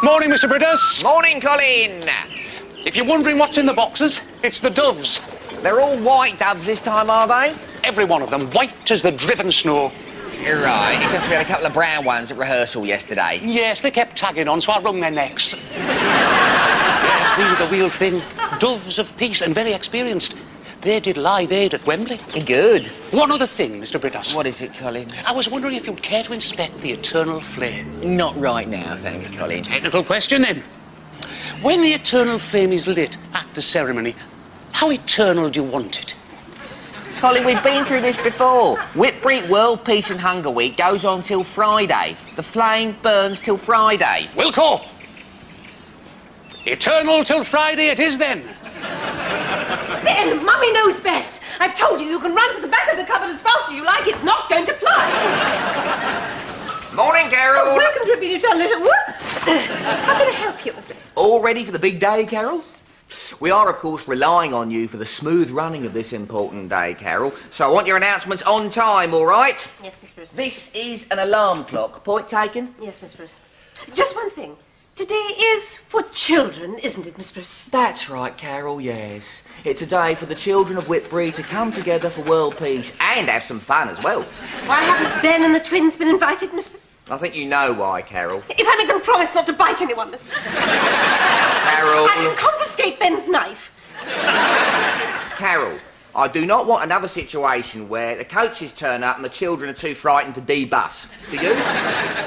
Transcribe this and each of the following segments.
Morning, Mr. Brittas. Morning, Colin. If you're wondering what's in the boxes, it's the doves. They're all white doves this time, are they? Every one of them, white as the driven snow. You're right. It's just we had a couple of brown ones at rehearsal yesterday. Yes, they kept tagging on, so I wrung their necks. Yes, these are the real thing. Doves of peace and very experienced. They did Live Aid at Wembley. Good. One other thing, Mr. Brittas. What is it, Colin? I was wondering if you'd care to inspect the eternal flame. Not right now, thanks, Colin. Technical question, then. When the eternal flame is lit at the ceremony, how eternal do you want it? Colin, we've been through this before. Whitbury World Peace and Hunger Week goes on till Friday. The flame burns till Friday. Wilco! Eternal till Friday it is, then. Ben, Mummy knows best. I've told you can run to the back of the cupboard as fast as you like. It's not going to fly. Morning, Carol. Oh, welcome to a beauty little. How can I help you, Miss Brittas? All ready for the big day, Carol? We are, of course, relying on you for the smooth running of this important day, Carol. So I want your announcements on time, all right? Yes, Miss Brittas. This is an alarm clock. Point taken? Yes, Miss Brittas. Just one thing. Today is for children, isn't it, Miss Brittas? That's right, Carol, yes. It's a day for the children of Whitbury to come together for world peace and have some fun as well. Why haven't Ben and the twins been invited, Miss Brittas? I think you know why, Carol. If I make them promise not to bite anyone, Miss Brittas. Carol. I can confiscate Ben's knife. Carol, I do not want another situation where the coaches turn up and the children are too frightened to debus. Do you?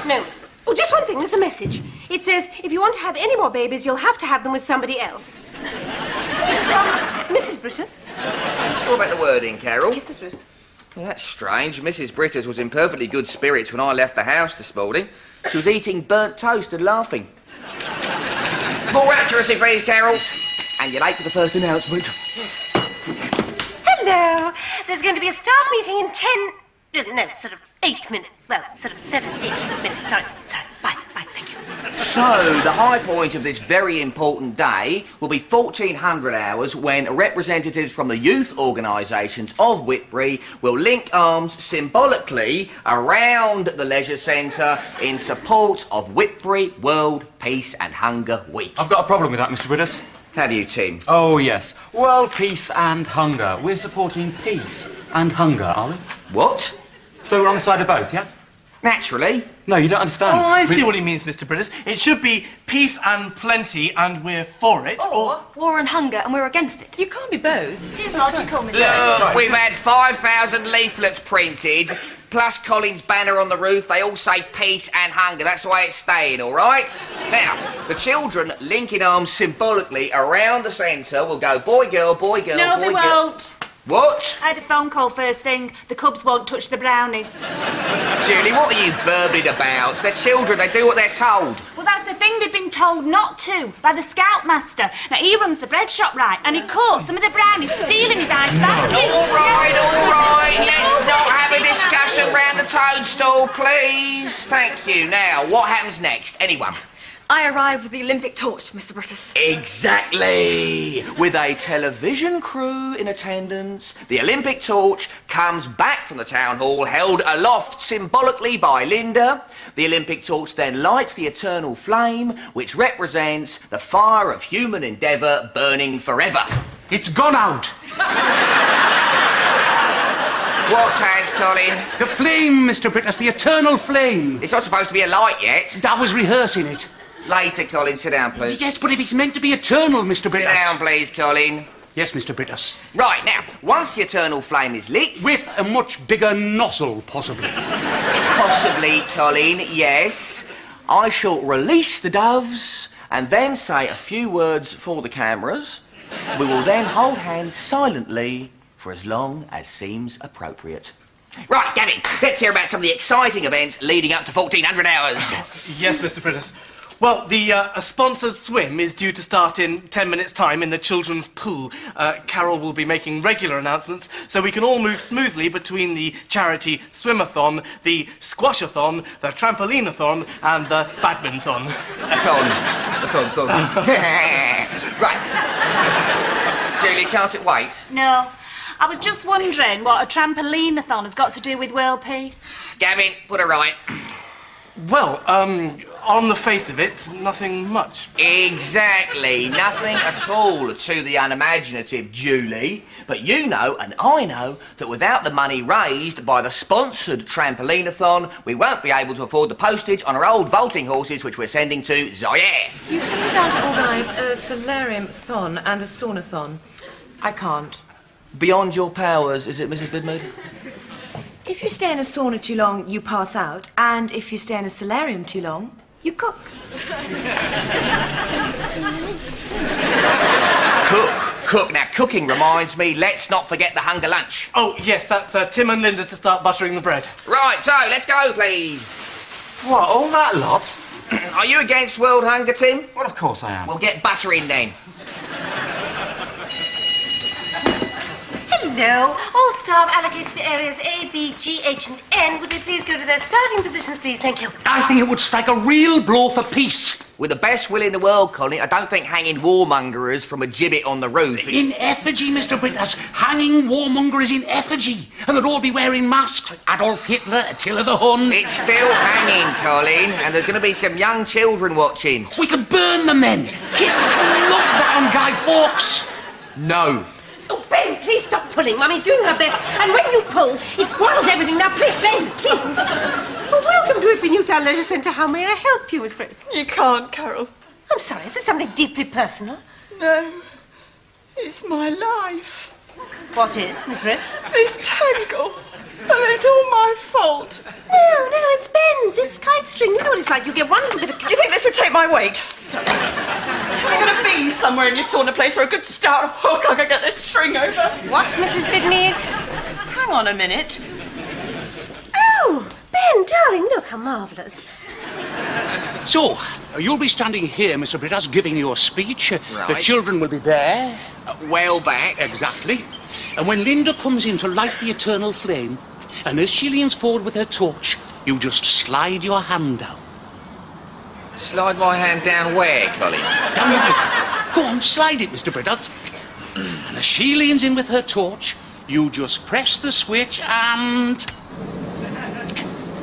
No, Miss Brittas. Oh, just one thing. There's a message. It says, if you want to have any more babies, you'll have to have them with somebody else. It's from Mrs. Brittas. Are you sure about the wording, Carol? Yes, Miss Brittas. Well, that's strange. Mrs. Brittas was in perfectly good spirits when I left the house this morning. She was eating burnt toast and laughing. More accuracy, please, Carol. And you're late for the first announcement. Yes. Hello. There's going to be a staff meeting in 8 minutes. Well, sort of 7, 8 minutes. Sorry. Bye, thank you. So, the high point of this very important day will be 1400 hours when representatives from the youth organisations of Whitbury will link arms symbolically around the leisure centre in support of Whitbury World Peace and Hunger Week. I've got a problem with that, Mr. Brittas. Have you, Tim? Oh, yes. World Peace and Hunger. We're supporting peace and hunger, are we? What? So we're on the side of both, yeah? Naturally. No, you don't understand. Oh, I see what he means, Mr. Brittas. It should be peace and plenty, and we're for it. Or war and hunger, and we're against it. You can't be both. It is logical, Miss Look, we've had 5,000 leaflets printed, plus Colin's banner on the roof. They all say peace and hunger. That's the way it's staying, all right? Now, the children linking arms symbolically around the centre will go boy, girl, boy, girl, No, boy, they girl. won't. What? I had a phone call first thing. The Cubs won't touch the brownies. Julie, what are you burbling about? They're children. They do what they're told. Well, that's the thing they've been told not to by the scoutmaster. Now, he runs the bread shop, right, and he caught some of the brownies stealing his ice fancies. All right. Let's not have a discussion round the toadstool, please. Thank you. Now, what happens next? Anyone? I arrived with the Olympic torch, Mr. Brittas. Exactly! With a television crew in attendance, the Olympic torch comes back from the town hall, held aloft symbolically by Linda. The Olympic torch then lights the eternal flame, which represents the fire of human endeavour burning forever. It's gone out. What has, Colin? The flame, Mr. Brittas, the eternal flame. It's not supposed to be a light yet. I was rehearsing it. Later, Colin. Sit down, please. Yes, but if it's meant to be eternal, Mr. Brittas. Sit down, please, Colin. Yes, Mr. Brittas. Right, now, once the eternal flame is lit... With a much bigger nozzle, possibly. Possibly, Colin, yes. I shall release the doves and then say a few words for the cameras. We will then hold hands silently for as long as seems appropriate. Right, Gavin, let's hear about some of the exciting events leading up to 1400 hours. Yes, Mr. Brittas. Well, the sponsored swim is due to start in 10 minutes' time in the children's pool. Carol will be making regular announcements so we can all move smoothly between the charity swimathon, the squashathon, the trampolinathon, and the badminton. Thon. Right. Julie, can't it wait? No. I was just wondering what a trampolinathon has got to do with world peace. Gavin, put her right. Well, on the face of it, nothing much. Exactly, nothing at all to the unimaginative, Julie. But you know, and I know, that without the money raised by the sponsored trampoline-a-thon, we won't be able to afford the postage on our old vaulting horses, which we're sending to Zaire. You've put me down to organise a solarium-thon and a sauna-thon. I can't. Beyond your powers, is it, Mrs. Bidmood? If you stay in a sauna too long, you pass out. And if you stay in a solarium too long, you cook. Cook. Now, cooking reminds me, let's not forget the hunger lunch. Oh, yes, that's Tim and Linda to start buttering the bread. Right, so, let's go, please. What, all that lot? Are you against world hunger, Tim? Well, of course I am. We'll get butter in then. Hello. All staff allocated to areas A, B, G, H, and N. Would we please go to their starting positions, please? Thank you. I think it would strike a real blow for peace. With the best will in the world, Colin, I don't think hanging warmongers from a gibbet on the roof... In effigy, Mr. Brittas. Hanging warmongers in effigy. And they'd all be wearing masks. Adolf Hitler, Attila the Hun. It's still hanging, Colin, and there's going to be some young children watching. We could burn them then. Kids love that on Guy Fawkes. No. Oh, Ben, please stop pulling. Mummy's doing her best. And when you pull, it spoils everything. Now, please, Ben, please. Well, welcome to Whitby Newtown Leisure Centre. How may I help you, Miss Grace? You can't, Carol. I'm sorry, is it something deeply personal? No. It's my life. What is, Miss Grace? This tangle. And it's all my fault. No, it's Ben's. It's kite string. You know what it's like. You get one little bit of... Do you think this would take my weight? Sorry. You're going to be somewhere in your sauna place for a good stout hook I could get this string over. What, Mrs. Bigmead? Hang on a minute. Oh, Ben, darling, look how marvellous. So, you'll be standing here, Mr. Brittas, giving your speech. The Right. children will be there. Well back. Exactly. And when Linda comes in to light the eternal flame, and as she leans forward with her torch, you just slide your hand down. Slide my hand down where, Colin? Down your microphone. Go on, slide it, Mr. Brittas. And as she leans in with her torch, you just press the switch and...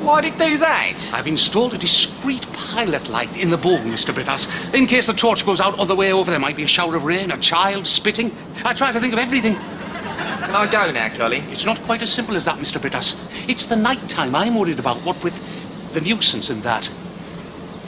Why'd it do that? I've installed a discreet pilot light in the bowl, Mr. Brittas. In case the torch goes out on the way over, there might be a shower of rain, a child spitting. I try to think of everything. Can I go now, Colin? It's not quite as simple as that, Mr. Brittas. It's the night time I'm worried about, what with the nuisance and that.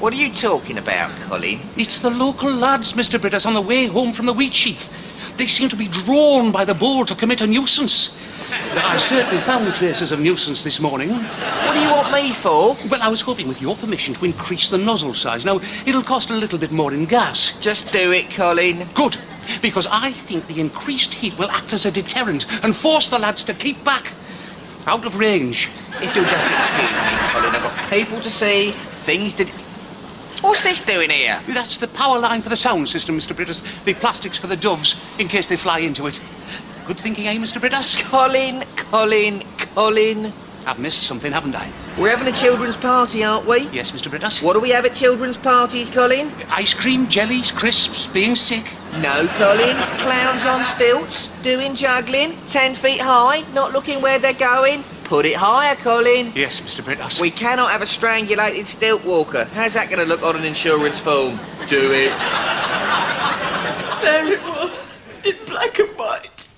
What are you talking about, Colin? It's the local lads, Mr. Brittas, on the way home from the wheat sheaf. They seem to be drawn by the bowl to commit a nuisance. I certainly found traces of nuisance this morning. What do you want me for? Well, I was hoping with your permission to increase the nozzle size. Now, it'll cost a little bit more in gas. Just do it, Colin. Good, because I think the increased heat will act as a deterrent and force the lads to keep back, out of range. If you'll just excuse me, Colin, I've got people to see, things to... What's this doing here? That's the power line for the sound system, Mr. Brittas. The plastics for the doves, in case they fly into it. Good thinking, eh, Mr. Brittas? Colin. I've missed something, haven't I? We're having a children's party, aren't we? Yes, Mr. Brittas. What do we have at children's parties, Colin? Ice cream, jellies, crisps, being sick. No, Colin. Clowns on stilts, doing juggling, 10 feet high, not looking where they're going. Put it higher, Colin. Yes, Mr. Brittas. We cannot have a strangulated stilt walker. How's that going to look on an insurance form? Do it. There it was, in black and white.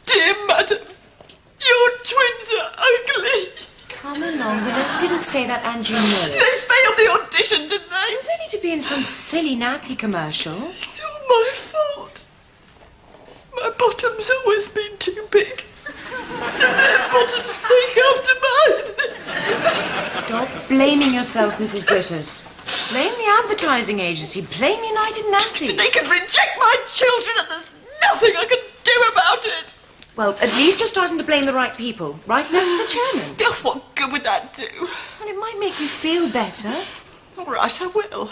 Dear madam, your twins are ugly. Come along, the letter didn't say that, and you know They it. failed the audition, didn't they? It was only to be in some silly nappy commercial. It's all my fault. My bottom's always been too big. And their bottoms break after mine. Stop blaming yourself, Mrs. Brittas. Blame the advertising agency. Blame United Nappies. They can reject my children and there's nothing I can do about it. Well, at least you're starting to blame the right people. Right next to the chairman. Oh, what good would that do? Well, it might make you feel better. All right, I will.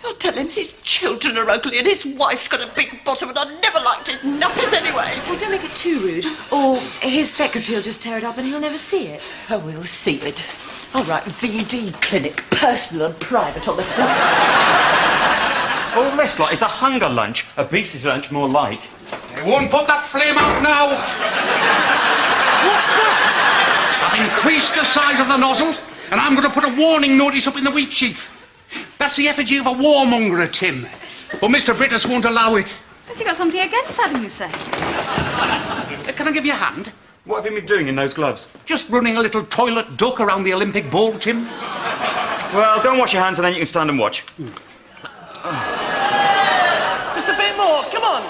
I'll tell him his children are ugly and his wife's got a big bottom and I never liked his nappies anyway. Well, don't make it too rude. Or his secretary will just tear it up and he'll never see it. Oh, we'll see it. All right, VD clinic, personal and private on the front. All this lot is a hunger lunch. Obesity lunch, more like. They won't put that flame out now. What's that? I've increased the size of the nozzle, And I'm going to put a warning notice up in the wheat sheaf. That's the effigy of a warmonger, Tim. But Mr. Brittas won't allow it. Has he got something against Saddam Hussein? Can I give you a hand? What have you been doing in those gloves? Just running a little toilet duck around the Olympic bowl, Tim. Well, don't wash your hands and then you can stand and watch. Just a bit more, come on.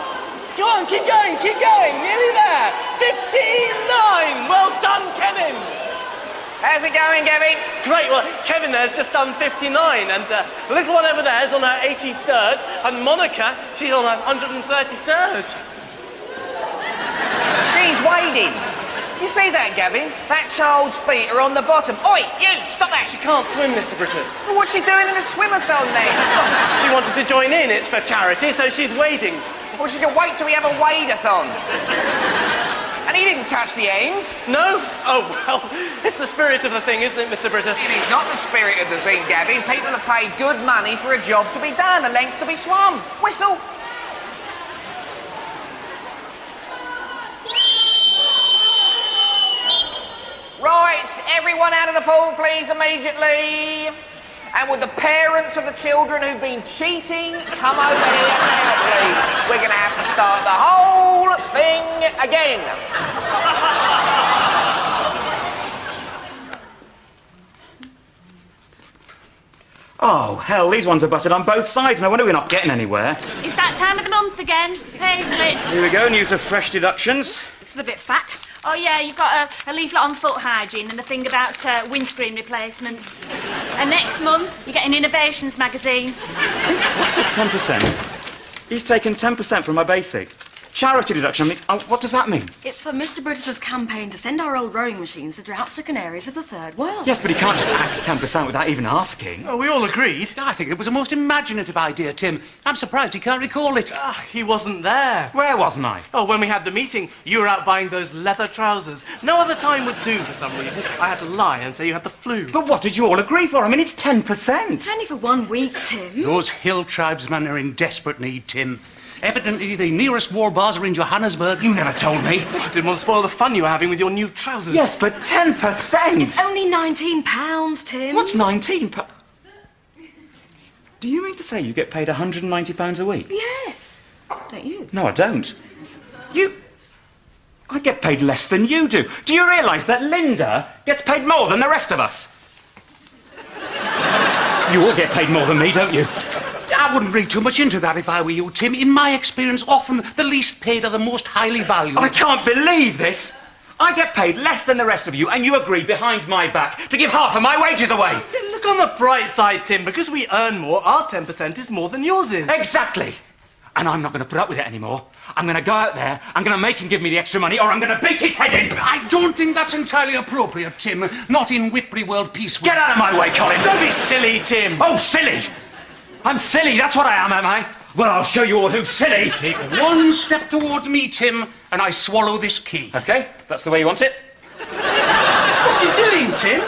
Go on, keep going, nearly there. 59, well done, Kevin. How's it going, Gavin? Great, well, Kevin there's just done 59, and the little one over there is on her 83rd, and Monica, she's on her 133rd. She's wading. You see that, Gavin? That child's feet are on the bottom. Oi, you, stop that! She can't swim, Mr. Brittas. Well, what's she doing in a swim-a-thon then? She wanted to join in, it's for charity, so she's wading. Well, she can wait till we have a wade-a-thon. And he didn't touch the end. No? Oh, well, it's the spirit of the thing, isn't it, Mr. Brittas? It is not the spirit of the thing, Gavin. People have paid good money for a job to be done, a length to be swum. Whistle. Right, everyone out of the pool, please, immediately. And would the parents of the children who've been cheating come over here now, please? We're going to have to start the whole thing again. Oh, hell, these ones are buttered on both sides. No wonder we're not getting anywhere. It's that time of the month again. Pay slips. Here we go, news of fresh deductions. This is a bit fat. Oh, yeah, you've got a leaflet on foot hygiene and a thing about windscreen replacements. And next month, you get an Innovations magazine. What's this 10%? He's taken 10% from my basic. Charity deduction means... Oh, what does that mean? It's for Mr. Brittas's campaign to send our old rowing machines to drought-stricken areas of the Third World. Yes, but he can't just axe 10% without even asking. Oh, we all agreed. I think it was a most imaginative idea, Tim. I'm surprised he can't recall it. He wasn't there. Where wasn't I? Oh, when we had the meeting, you were out buying those leather trousers. No other time would do for some reason. I had to lie and say you had the flu. But what did you all agree for? I mean, it's 10%. It's only for 1 week, Tim. Those hill tribesmen are in desperate need, Tim. Evidently, the nearest war bars are in Johannesburg. You never told me. I didn't want to spoil the fun you were having with your new trousers. Yes, but 10%! It's only £19, Tim. What's 19 pounds? Do you mean to say you get paid £190 a week? Yes. Don't you? No, I don't. I get paid less than you do. Do you realise that Linda gets paid more than the rest of us? You all get paid more than me, don't you? I wouldn't read too much into that if I were you, Tim. In my experience, often the least paid are the most highly valued. I can't believe this. I get paid less than the rest of you, and you agree behind my back to give half of my wages away. Look on the bright side, Tim. Because we earn more, our 10% is more than yours is. Exactly. And I'm not going to put up with it anymore. I'm going to go out there, I'm going to make him give me the extra money, or I'm going to beat his head in. I don't think that's entirely appropriate, Tim. Not in Whitbury World Peace Week. Get out of my way, Colin. Don't be silly, Tim. Oh, silly. I'm silly, that's what I am I? Well, I'll show you all who's silly. Take one step towards me, Tim, and I swallow this key. OK, if that's the way you want it. What are you doing, Tim?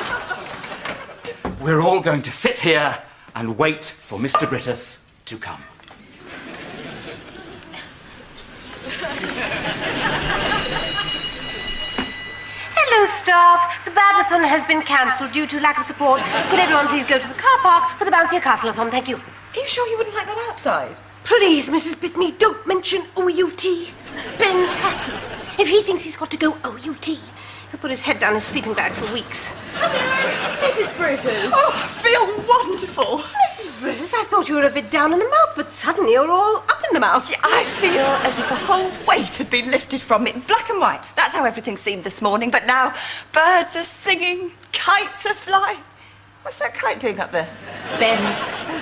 We're all going to sit here and wait for Mr. Brittas to come. Hello, staff. The Badathon has been cancelled due to lack of support. Could everyone please go to the car park for the Bouncy Castleathon? Thank you. Are you sure you wouldn't like that outside? Please, Mrs. Bitme, don't mention OUT. Ben's happy. If he thinks he's got to go OUT, he'll put his head down his sleeping bag for weeks. Mrs. Brittas. Oh, I feel wonderful. Mrs. Brittas, I thought you were a bit down in the mouth, but suddenly you're all up in the mouth. Yeah, I feel as if a whole weight had been lifted from me. Black and white. That's how everything seemed this morning. But now birds are singing, kites are flying. What's that kite doing up there? It's Ben's.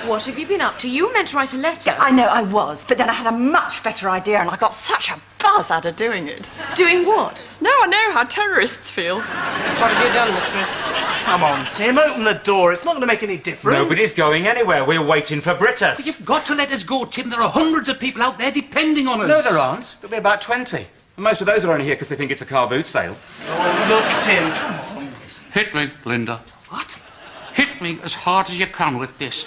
What have you been up to? You were meant to write a letter. Yeah, I know I was, but then I had a much better idea and I got such a buzz out of doing it. Doing what? Now I know how terrorists feel. What have you done, Miss Brittas? Come on, Tim, open the door. It's not going to make any difference. Nobody's going anywhere. We're waiting for Brittas. You've got to let us go, Tim. There are hundreds of people out there depending on us. No, there aren't. There'll be about 20. And most of those are only here because they think it's a car boot sale. Oh, look, Tim, come on. Hit me, Linda. What? Hit me as hard as you can with this.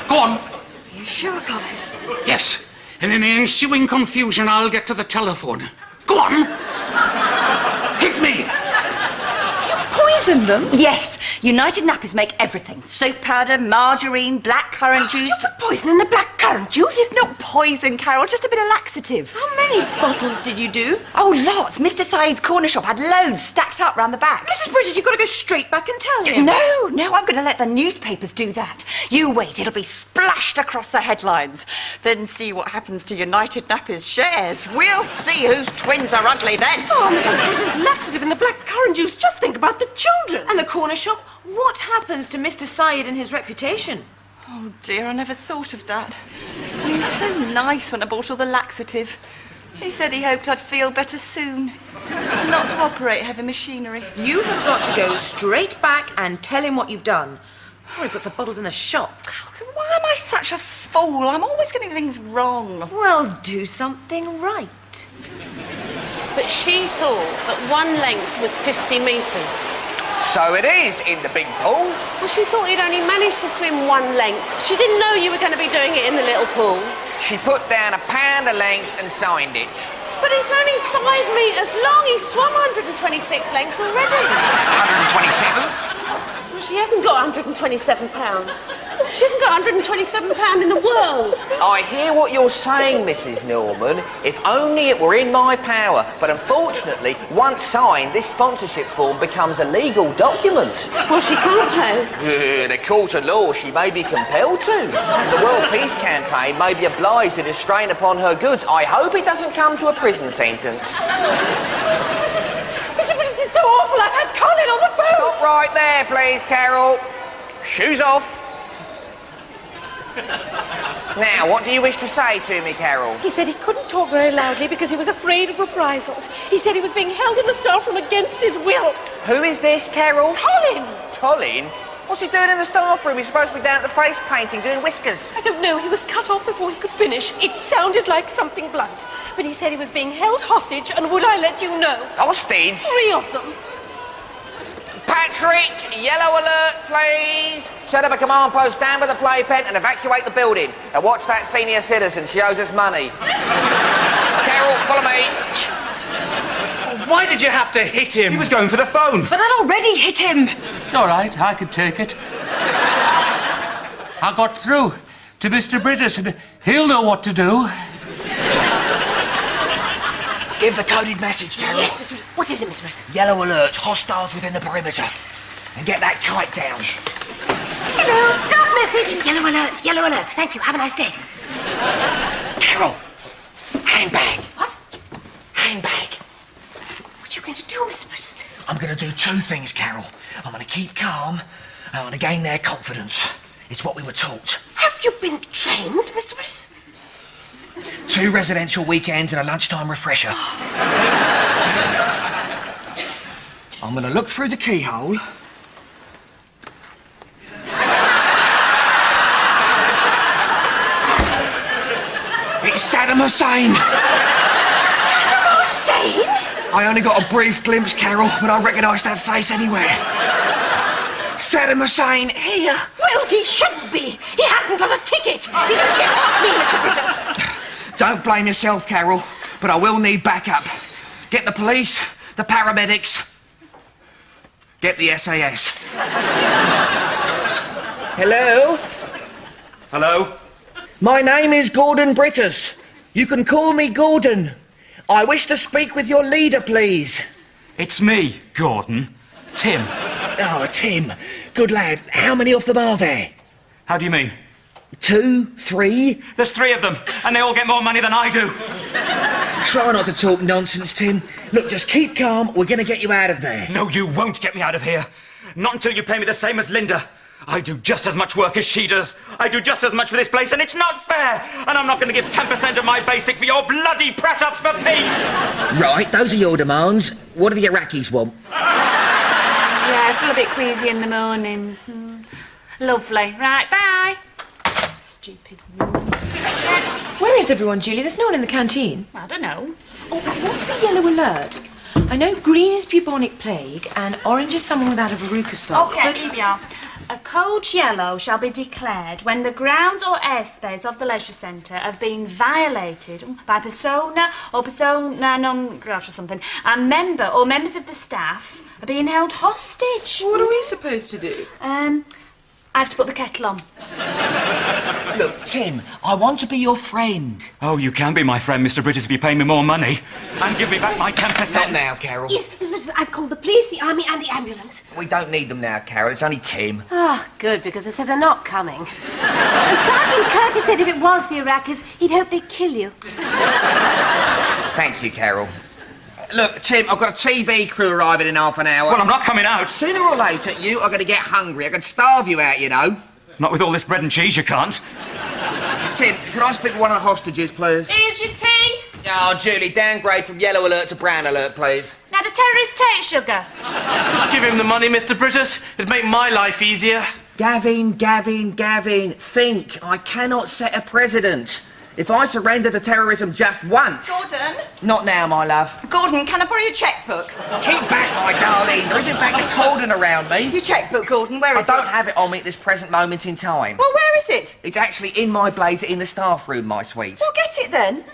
Go on. Are you sure, Colin? Yes. And in the ensuing confusion, I'll get to the telephone. Go on. Hit me. You poison them? Yes, United Nappies make everything. Soap powder, margarine, black currant juice. You put poison in the black currant juice? It's not poison, Carol, just a bit of laxative. How many bottles did you do? Oh, lots. Mr. Said's corner shop had loads stacked up round the back. Mrs. Brittas, you've got to go straight back and tell him. No, I'm going to let the newspapers do that. You wait, it'll be splashed across the headlines. Then see what happens to United Nappies shares. We'll see whose twins are ugly then. Oh, Mrs. Brittas, laxative in the black currant juice. Just think about the children. And the corner shop? What happens to Mr. Said and his reputation? Oh dear, I never thought of that. And he was so nice when I bought all the laxative. He said he hoped I'd feel better soon. Not to operate heavy machinery. You have got to go straight back and tell him what you've done before he puts the bottles in the shop. Why am I such a fool? I'm always getting things wrong. Well, do something right. But she thought that one length was 50 metres. So it is in the big pool. Well, she thought he'd only managed to swim one length. She didn't know you were going to be doing it in the little pool. She put down £1 a length and signed it. But it's only 5 metres long. He's swum 126 lengths already. 127? Well, she hasn't got £127. She hasn't got £127 in the world. I hear what you're saying, Mrs. Norman. If only it were in my power. But unfortunately, once signed, this sponsorship form becomes a legal document. Well, she can't pay. In a court of law, she may be compelled to. The World Peace Campaign may be obliged to distrain upon her goods. I hope it doesn't come to a prison sentence. Mr. Brittas, it's so awful. I've had Colin on the phone. Stop right there, please, Carol. Shoes off. Now, what do you wish to say to me, Carol? He said he couldn't talk very loudly because he was afraid of reprisals. He said he was being held in the staff room against his will. Who is this, Carol? Colin! Colin? What's he doing in the staff room? He's supposed to be down at the face painting doing whiskers. I don't know. He was cut off before he could finish. It sounded like something blunt. But he said he was being held hostage, and would I let you know? Hostage? 3 of them. Patrick, yellow alert, please. Set up a command post down by the playpen and evacuate the building. And watch that senior citizen. She owes us money. Carol, follow me. Why did you have to hit him? He was going for the phone. But I'd already hit him. It's all right, I could take it. I got through to Mr. Brittas, and he'll know what to do. Give the coded message, Carol. Yes, Mr. Brittas. What is it, Mr. Brittas? Yellow alert, hostiles within the perimeter. And get that kite down. Yes. Hello, staff message. Yellow alert, yellow alert. Thank you. Have a nice day. Carol, handbag. What? Handbag. What are you going to do, Mr. Brittas? I'm going to do 2 things, Carol. I'm going to keep calm. I'm going to gain their confidence. It's what we were taught. Have you been trained, Mr. Brittas? 2 residential weekends and a lunchtime refresher. I'm going to look through the keyhole. It's Saddam Hussein. Saddam Hussein? I only got a brief glimpse, Carol, but I recognise that face anywhere. Saddam Hussein here. Well, he shouldn't be. He hasn't got a ticket. He didn't get past me, Mr. Brittas. Don't blame yourself, Carol, but I will need backup. Get the police, the paramedics, get the SAS. Hello? Hello? My name is Gordon Brittas. You can call me Gordon. I wish to speak with your leader, please. It's me, Gordon. Tim. Oh, Tim. Good lad. How many of them are there? How do you mean? 2, 3? There's 3 of them, and they all get more money than I do. Try not to talk nonsense, Tim. Look, just keep calm. We're going to get you out of there. No, you won't get me out of here. Not until you pay me the same as Linda. I do just as much work as she does. I do just as much for this place, and it's not fair. And I'm not going to give 10% of my basic for your bloody press-ups for peace. Right, those are your demands. What do the Iraqis want? Yeah, still a bit queasy in the mornings. Lovely. Right, bye. Stupid woman. Where is everyone, Julie? There's no one in the canteen. I don't know. Oh, what's a yellow alert? I know green is bubonic plague and orange is someone without a verruca salt. Okay, here we are. A code yellow shall be declared when the grounds or airspace of the leisure centre have been violated by persona or persona non grata or something, and member or members of the staff are being held hostage. What are we supposed to do? I have to put the kettle on. Look, Tim, I want to be your friend. Oh, you can be my friend, Mr. Brittas, if you pay me more money. And give me back my 10%. Not now, Carol. Yes, Mr. Brittas, I've called the police, the army, and the ambulance. We don't need them now, Carol. It's only Tim. Ah, good, because they said they're not coming. And Sergeant Curtis said if it was the Iraqis, he'd hope they'd kill you. Thank you, Carol. Look, Tim, I've got a TV crew arriving in half an hour. Well, I'm not coming out. Sooner or later, you are going to get hungry. I could starve you out, you know. Not with all this bread and cheese, you can't. Tim, can I speak to one of the hostages, please? Here's your tea. Oh, Julie, downgrade from yellow alert to brown alert, please. Now, the terrorists take sugar. Just give him the money, Mr. Brittas. It'd make my life easier. Gavin, think. I cannot set a precedent. If I surrender to terrorism just once... Gordon? Not now, my love. Gordon, can I borrow your chequebook? Keep back, my darling. There is, in fact, a cordon around me. Your chequebook, Gordon, where I is it? don't have it on me at this present moment in time. Well, where is it? It's actually in my blazer in the staff room, my sweet. Well, get it then.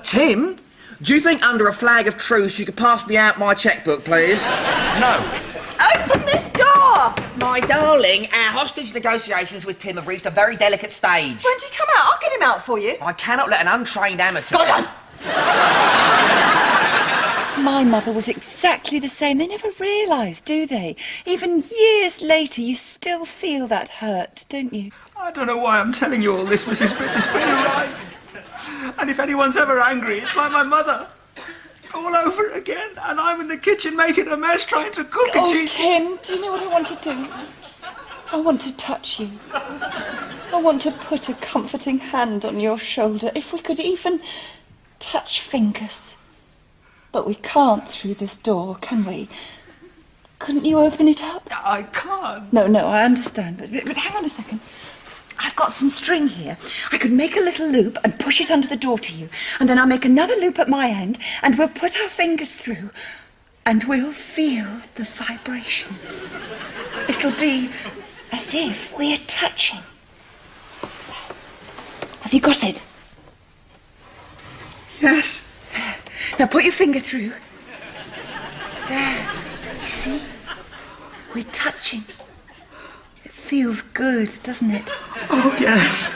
Tim, do you think under a flag of truce you could pass me out my chequebook, please? No. Open this door! My darling, our hostage negotiations with Tim have reached a very delicate stage. When do you come out? I'll get him out for you. I cannot let an untrained amateur... Gordon! My mother was exactly the same. They never realise, do they? Even years later, you still feel that hurt, don't you? I don't know why I'm telling you all this, Mrs. Brittas, but you're right. And if anyone's ever angry, it's like my mother. All over again, and I'm in the kitchen making a mess trying to cook Oh, a cheese... Tim, do you know what I want to do? I want to touch you. I want to put a comforting hand on your shoulder, if we could even touch fingers. But we can't through this door, can we? Couldn't you open it up? I can't. No, I understand, but hang on a second. I've got some string here. I could make a little loop and push it under the door to you, and then I'll make another loop at my end, and we'll put our fingers through, and we'll feel the vibrations. It'll be as if we're touching. Have you got it? Yes. Now put your finger through. There. You see? We're touching. It feels good, doesn't it? Oh, yes.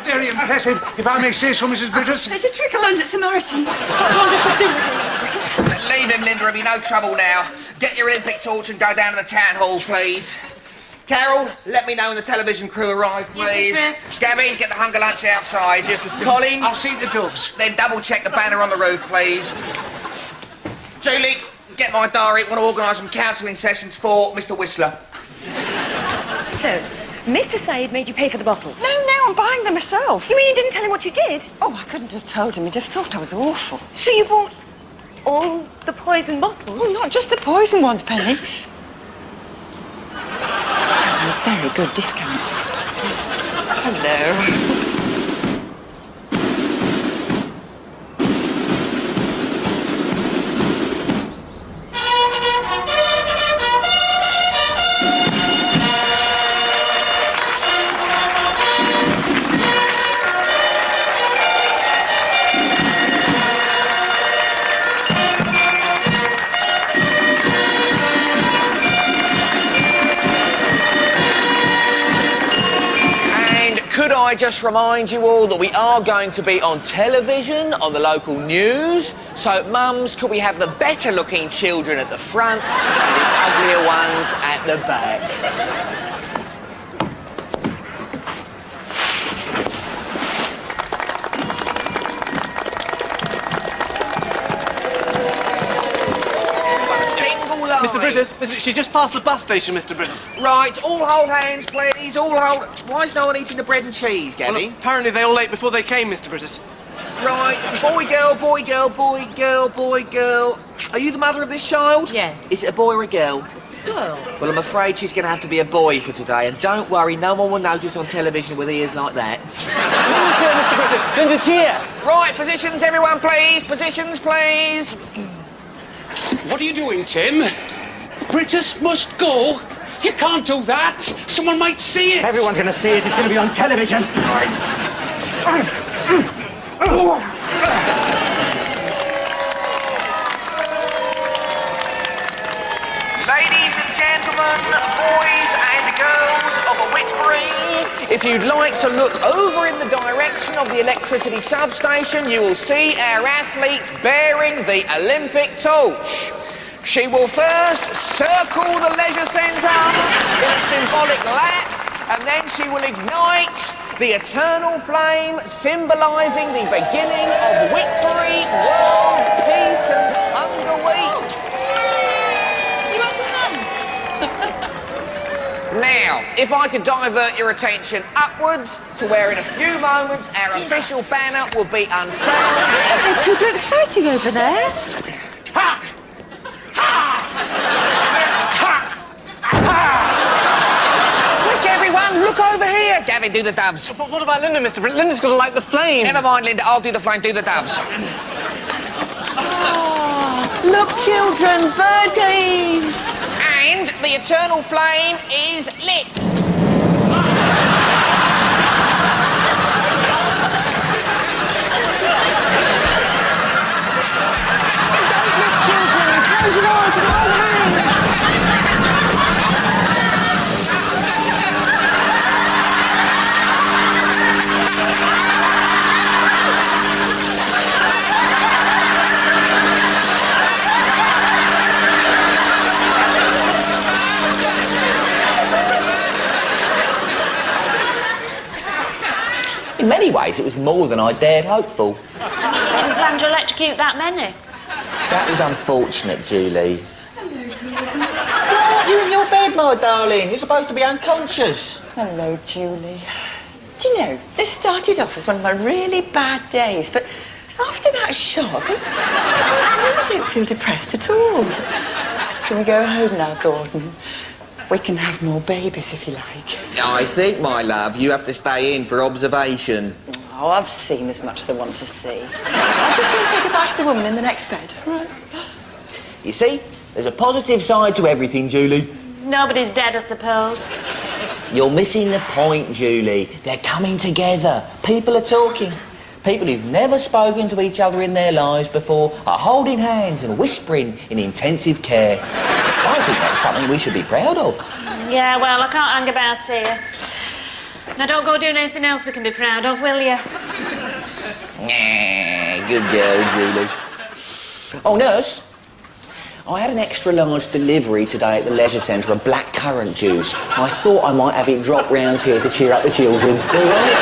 Very impressive, if I may say so, Mrs. Brittas. There's a trickle under Samaritans. What do you want us to do with him, Mr. Brittas? Leave him, Linda. It'll be no trouble now. Get your Olympic torch and go down to the town hall, please. Carol, let me know when the television crew arrive, please. Yes, Gavin, get the hunger lunch outside. Yes, Mr. Colin, I'll see the doves. then double-check the banner on the roof, please. Julie, get my diary. Want to organise some counselling sessions for Mr. Whistler. So, Mr. Said made you pay for the bottles? No, I'm buying them myself. You mean you didn't tell him what you did? Oh, I couldn't have told him. He'd have thought I was awful. So you bought all the poison bottles? Oh, not just the poison ones, Penny. A very good discount. Hello. Could I just remind you all that we are going to be on television, on the local news. So, mums, could we have the better-looking children at the front and the uglier ones at the back? Mr. Brittas, she just passed the bus station, Mr. Brittas. Right, all hold hands, please, all hold... Why is no one eating the bread and cheese, Gabby? Well, apparently they all ate before they came, Mr. Brittas. Right, boy, girl, boy, girl, boy, girl, boy, girl. Are you the mother of this child? Yes. Is it a boy or a girl? Girl. Well, I'm afraid she's going to have to be a boy for today, and don't worry, no one will notice on television with ears like that. Linda's here, Mr. Brittas. Linda's here. Right, positions, everyone, please. Positions, please. What are you doing, Tim? Brittas must go. You can't do that. Someone might see it. Everyone's going to see it. It's going to be on television. Ladies and gentlemen, boys and girls of Whitbury, if you'd like to look over in the direction of the electricity substation, you will see our athlete bearing the Olympic torch. She will first circle the leisure centre in a symbolic lap, and then she will ignite the eternal flame symbolising the beginning of Whitbury World Peace and Hunger Week. You want a hand? Now, if I could divert your attention upwards to where in a few moments our official banner will be unfurled. There's two blokes fighting over there. Quick, everyone, look over here. Gavin, do the doves. But what about Linda, Mr. Brittas? Linda's got to light the flame. Never mind, Linda, I'll do the flame, do the doves. Look, children, birdies. And the eternal flame is lit. Close your eyes and hold hands. In many ways, it was more than I dared hope for. You plan to electrocute that many? That was unfortunate, Julie. What? You in your bed, my darling. You're supposed to be unconscious. Hello, Julie. Do you know, this started off as one of my really bad days, but after that shock, I don't feel depressed at all. Can we go home now, Gordon? We can have more babies if you like. I think, my love, you have to stay in for observation. Oh, I've seen as much as I want to see. I'm just going to say goodbye to the woman in the next bed. Right. You see, there's a positive side to everything, Julie. Nobody's dead, I suppose. You're missing the point, Julie. They're coming together. People are talking. People who've never spoken to each other in their lives before are holding hands and whispering in intensive care. I think that's something we should be proud of. Yeah, well, I can't hang about here. Now, don't go doing anything else we can be proud of, will you? Nah, good girl, Julie. Oh, nurse, I had an extra large delivery today at the leisure centre of black currant juice. I thought I might have it dropped round here to cheer up the children. All right?